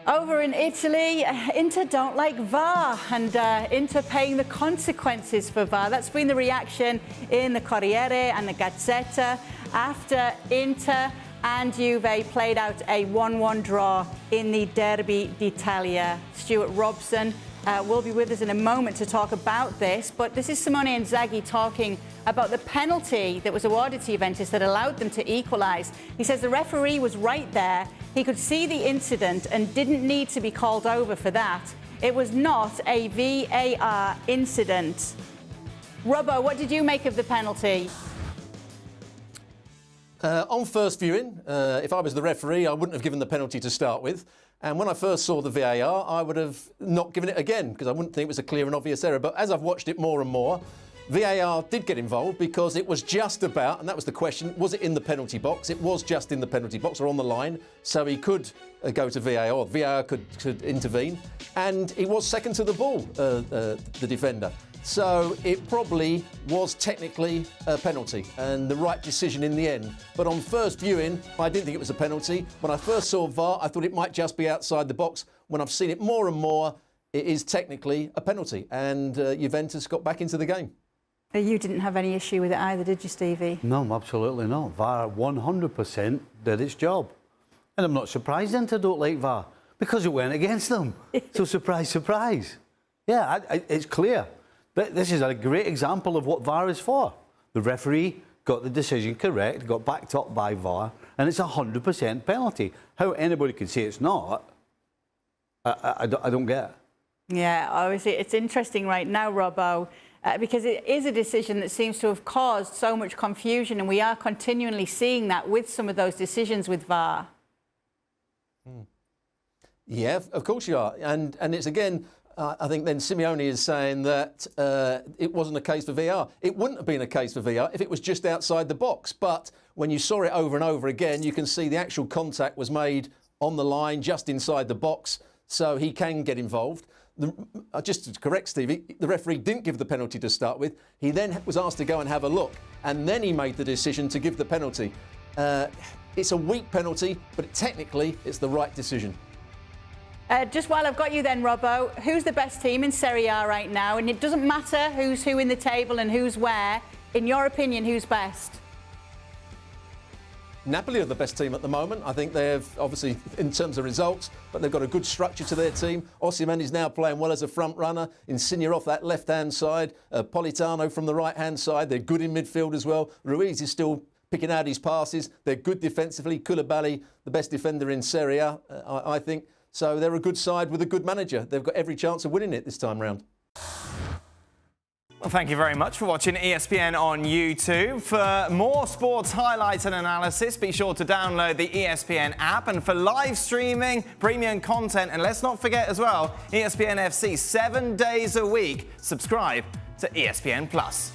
Over in Italy, Inter don't like VAR, and Inter paying the consequences for VAR. That's been the reaction in the Corriere and the Gazzetta after Inter and Juve played out a 1-1 draw in the Derby d'Italia. Stuart Robson will be with us in a moment to talk about this, but this is Simone Inzaghi talking about the penalty that was awarded to Juventus that allowed them to equalise. He says the referee was right there. He could see the incident and didn't need to be called over for that. It was not a VAR incident. Robbo, what did you make of the penalty? On first viewing, if I was the referee, I wouldn't have given the penalty to start with. And when I first saw the VAR, I would have not given it again because I wouldn't think it was a clear and obvious error. But as I've watched it more and more, VAR did get involved because it was just about, and that was the question, was it in the penalty box? It was just in the penalty box or on the line, so he could go to VAR, or VAR could intervene. And he was second to the ball, the defender. So it probably was technically a penalty and the right decision in the end. But on first viewing, I didn't think it was a penalty. When I first saw VAR, I thought it might just be outside the box. When I've seen it more and more, it is technically a penalty. And Juventus got back into the game. You didn't have any issue with it either, did you, Stevie? No, absolutely not. VAR 100% did its job. And I'm not surprised Inter don't like VAR because it went against them. So surprise, surprise. Yeah, it's clear. But this is a great example of what VAR is for. The referee got the decision correct, got backed up by VAR, and it's 100% penalty. How anybody can say it's not, I don't get it. Yeah, obviously it's interesting right now, Robbo, because it is a decision that seems to have caused so much confusion, and we are continually seeing that with some of those decisions with VAR. Yeah, of course you are. And it's again, I think then Simeone is saying that it wasn't a case for VAR. It wouldn't have been a case for VAR if it was just outside the box. But when you saw it over and over again, you can see the actual contact was made on the line, just inside the box, so he can get involved. Just to correct Stevie, the referee didn't give the penalty to start with. He then was asked to go and have a look, and then he made the decision to give the penalty. It's a weak penalty, but technically it's the right decision. Just while I've got you then, Robbo, who's the best team in Serie A right now? And it doesn't matter who's who in the table and who's where. In your opinion, who's best? Napoli are the best team at the moment. I think they've, obviously, in terms of results, but they've got a good structure to their team. Osimhen is now playing well as a front runner. Insigne off that left-hand side. Politano from the right-hand side. They're good in midfield as well. Ruiz is still picking out his passes. They're good defensively. Koulibaly, the best defender in Serie A, I think. So they're a good side with a good manager. They've got every chance of winning it this time round. Well, thank you very much for watching ESPN on YouTube. For more sports highlights and analysis, be sure to download the ESPN app. And for live streaming, premium content, and let's not forget as well, ESPN FC 7 days a week. Subscribe to ESPN+.